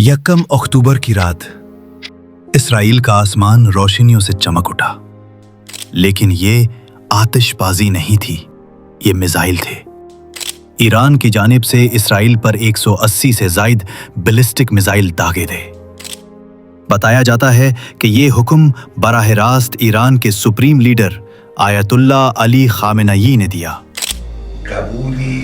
यकम अक्टूबर की रात इसराइल का आसमान रोशनियों से चमक उठा। लेकिन ये आतिशबाजी नहीं थी, ये मिसाइल थे। ईरान की जानिब से इसराइल पर 180 से ज़ायद बैलिस्टिक मिसाइल दागे थे। बताया जाता है कि ये हुक्म बराह रास्त ईरान के supreme leader Ayatollah Ali Khamenei ने दिया। قبولی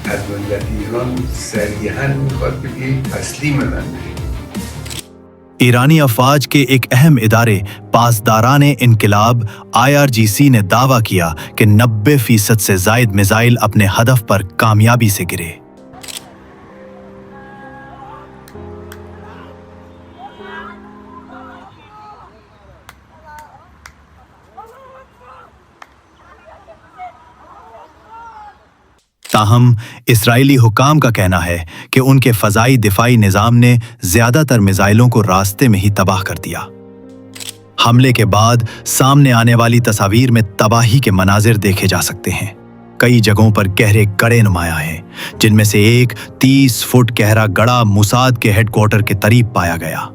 از ملت ایران صریحاً میخواد بگه تسلیم من بشه. ईरानी अफवाज के एक अहम इदारे पासदारान इनकलाब IRGC ने दावा किया कि 90% से ज़ायद मिसाइल अपने हदफ पर कामयाबी से गिरे। ताहम इसराइली हुकाम का कहना है कि उनके फ़ज़ाई दिफाई निज़ाम ने ज़्यादातर मिसाइलों को रास्ते में ही तबाह कर दिया। हमले के बाद सामने आने वाली तस्वीर में तबाही के मनाजिर देखे जा सकते हैं। कई जगहों पर गहरे गड़े नुमाया हैं, जिनमें से एक 30 फुट गहरा गड़ा मुसाद के हेडक्वार्टर के करीब पाया गया।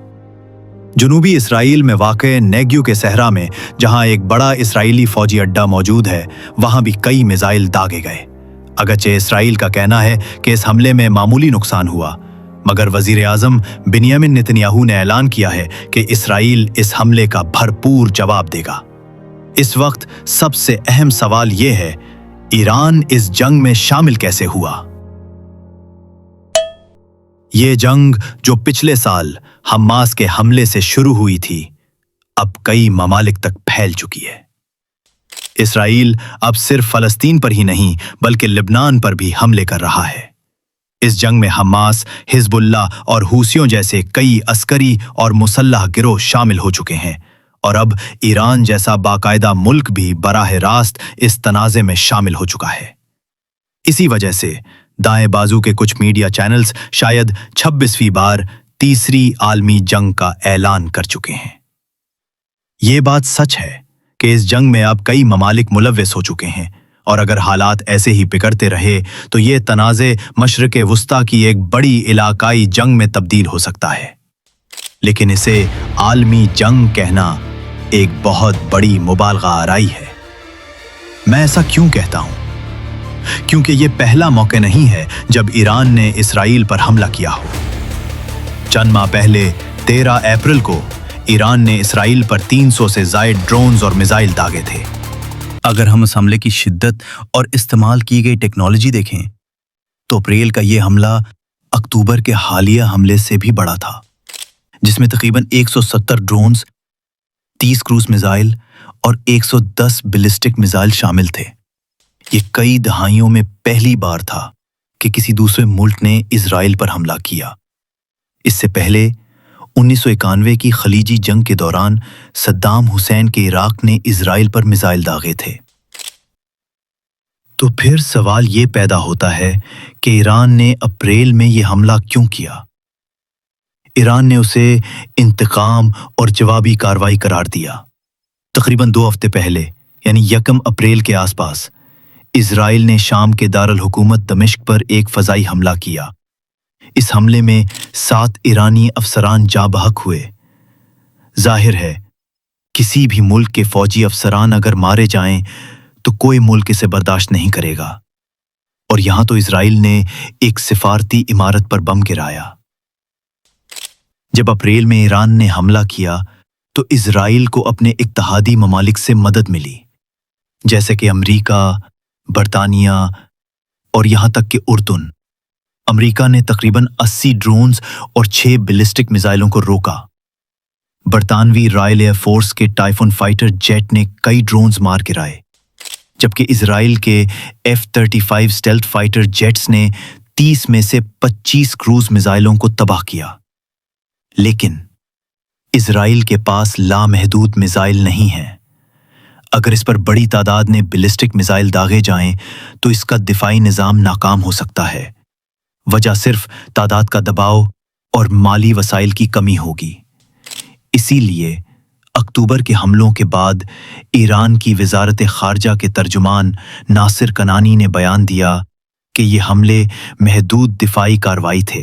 जनूबी इसराइल में वाक़े नेग्यू के सहरा में, जहां एक बड़ा इसराइली फौजी अड्डा मौजूद है, वहां भी कई मिसाइल दागे गए। अगरचे इसराइल का कहना है कि इस हमले में मामूली नुकसान हुआ, मगर वज़ीर आज़म बिन्यामिन नेतन्याहू ने ऐलान किया है कि इसराइल इस हमले का भरपूर जवाब देगा। इस वक्त सबसे अहम सवाल यह है, ईरान इस जंग में शामिल कैसे हुआ? ये जंग जो पिछले साल हमास के हमले से शुरू हुई थी, अब कई ममालिक तक फैल चुकी है। इसराइल अब सिर्फ फ़लस्तीन पर ही नहीं बल्कि लिबनान पर भी हमले कर रहा है। इस जंग में हमास, हिज़्बुल्लाह और हूसियों जैसे कई अस्करी और मुसल्लह गिरोह शामिल हो चुके हैं, और अब ईरान जैसा बाकायदा मुल्क भी बराह रास्त इस तनाज़े में शामिल हो चुका है। इसी वजह से दाएं बाजू के कुछ मीडिया चैनल्स शायद 26वीं बार तीसरी आलमी जंग का ऐलान कर चुके हैं। ये बात सच है कि इस जंग में अब कई ममालिक मुलव्वस हो चुके हैं, और अगर हालात ऐसे ही बिगड़ते रहे तो ये तनाज़े मशरिक़ वुस्ता की एक बड़ी इलाकाई जंग में तब्दील हो सकता है। लेकिन इसे आलमी जंग कहना एक बहुत बड़ी मुबालगा आराई है। मैं ऐसा क्यों कहता हूं? क्योंकि ये पहला मौका नहीं है जब ईरान ने इसराइल पर हमला किया हो। चंद माह पहले 13 अप्रैल को ईरान ने इसराइल पर 300 से ज़ायद ड्रोन्स और मिसाइल दागे थे। अगर हम इस हमले की शिद्दत और इस्तेमाल की गई टेक्नोलॉजी देखें तो अप्रैल का ये हमला अक्टूबर के हालिया हमले से भी बड़ा था, जिसमें तकरीबन 170 ड्रोन्स, 30 क्रूज मिसाइल और 110 बैलिस्टिक मिसाइल शामिल थे। ये कई दहाइयों में पहली बार था कि किसी दूसरे मुल्क ने इसराइल पर हमला किया। इससे पहले 1991 की खलीजी जंग के दौरान सद्दाम हुसैन के इराक ने इजराइल पर मिसाइल दागे थे। तो फिर सवाल ये पैदा होता है कि ईरान ने अप्रैल में ये हमला क्यों किया? ईरान ने उसे इंतकाम और जवाबी कार्रवाई करार दिया। तकरीबन 2 हफ्ते पहले, यानी यकम अप्रैल के आसपास, इजराइल ने शाम के दारुल हुकूमत दमिश्क पर एक फ़ज़ाई हमला किया। इस हमले में 7 ईरानी अफसरान जा बहक हुए। जाहिर है, किसी भी मुल्क के फौजी अफसरान अगर मारे जाएं तो कोई मुल्क इसे बर्दाश्त नहीं करेगा, और यहां तो इजराइल ने एक सिफारती इमारत पर बम गिराया। जब अप्रैल में ईरान ने हमला किया तो इजराइल को अपने इत्तेहादी ममालिक से मदद मिली, जैसे कि अमरीका, बरतानिया और यहां तक कि उर्दुन। अमेरिका ने तकरीबन 80 ड्रोन्स और 6 बैलिस्टिक मिसाइलों को रोका। बरतानवी रॉयल एयर फोर्स के टाइफून फाइटर जेट ने कई ड्रोन्स मार गिराए, जबकि इजराइल के F-35 स्टेल्थ फाइटर जेट्स ने 30 में से 25 क्रूज मिसाइलों को तबाह किया। लेकिन इजराइल के पास लामहदूद मिसाइल नहीं है। अगर इस पर बड़ी तादाद में बैलिस्टिक मिसाइल दागे जाएं तो इसका दिफाई निज़ाम नाकाम हो सकता है। वजह सिर्फ तादाद का दबाव और माली वसाइल की कमी होगी। इसीलिए अक्टूबर के हमलों के बाद ईरान की वज़ारत ख़ारजा के तर्जुमान नासिर कनानी ने बयान दिया कि ये हमले महदूद दिफाई कार्रवाई थे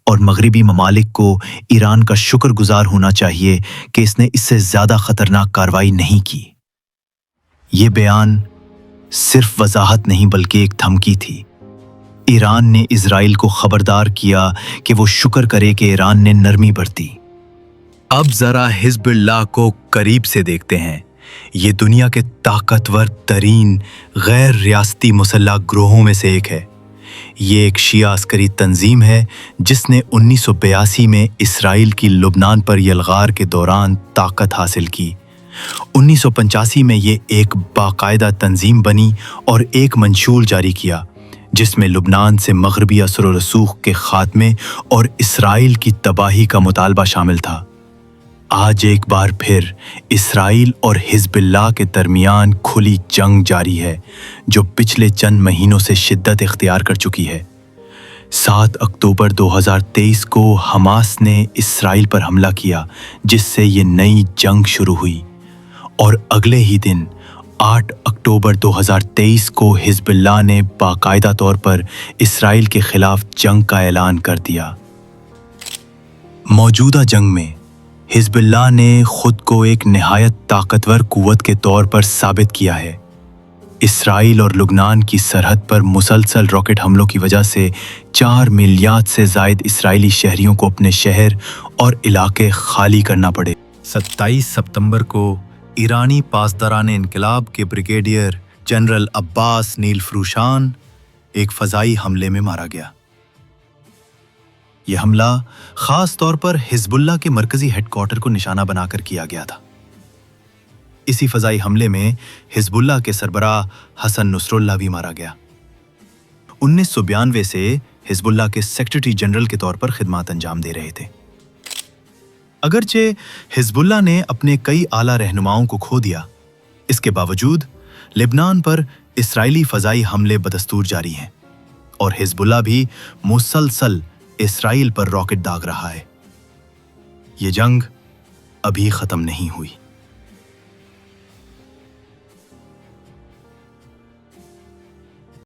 اور مغربی ممالک کو ایران کا شکر گزار ہونا چاہیے کہ اس نے اس سے زیادہ خطرناک کارروائی نہیں کی۔ یہ بیان صرف وضاحت نہیں بلکہ ایک دھمکی تھی۔ ایران نے اسرائیل کو خبردار کیا کہ وہ شکر کرے کہ ایران نے نرمی برتی۔ اب ذرا حزب اللہ کو قریب سے دیکھتے ہیں۔ یہ دنیا کے طاقتور ترین غیر ریاستی مسلح گروہوں میں سے ایک ہے۔ یہ ایک شیعہ عسکری تنظیم ہے جس نے 1982 میں اسرائیل کی لبنان پر یلغار کے دوران طاقت حاصل کی۔ 1985 میں یہ ایک باقاعدہ تنظیم بنی اور ایک منشور جاری کیا جس میں لبنان سے مغربی اثر و رسوخ کے خاتمے اور اسرائیل کی تباہی کا مطالبہ شامل تھا۔ آج ایک بار پھر اسرائیل اور حزب اللہ کے درمیان کھلی جنگ جاری ہے جو پچھلے چند مہینوں سے شدت اختیار کر چکی ہے۔ 7 اکتوبر 2023 کو حماس نے اسرائیل پر حملہ کیا جس سے یہ نئی جنگ شروع ہوئی، اور اگلے ہی دن 8 اکتوبر 2023 کو حزب اللہ نے باقاعدہ طور پر اسرائیل کے خلاف جنگ کا اعلان کر دیا۔ موجودہ جنگ میں حزب اللہ نے خود کو ایک نہایت طاقتور قوت کے طور پر ثابت کیا ہے۔ اسرائیل اور لبنان کی سرحد پر مسلسل راکٹ حملوں کی وجہ سے 4 ملیار سے زائد اسرائیلی شہریوں کو اپنے شہر اور علاقے خالی کرنا پڑے۔ 27 ستمبر کو ایرانی پاسداران انقلاب کے بریگیڈیئر جنرل عباس نیل فروشان ایک فضائی حملے میں مارا گیا۔ یہ حملہ خاص طور پر حزب اللہ کے مرکزی ہیڈ کوارٹر کو نشانہ بنا کر کیا گیا تھا۔ اسی فضائی حملے میں حزب اللہ کے سربراہ حسن نصر اللہ بھی مارا گیا۔ 1992 سے حزب اللہ کے سیکریٹری جنرل کے طور پر خدمات انجام دے رہے تھے۔ اگرچہ حزب اللہ نے اپنے کئی اعلیٰ رہنماؤں کو کھو دیا، اس کے باوجود لبنان پر اسرائیلی فضائی حملے بدستور جاری ہیں، اور حزب اللہ بھی مسلسل اسرائیل پر راکٹ داغ رہا ہے۔ یہ جنگ ابھی ختم نہیں ہوئی۔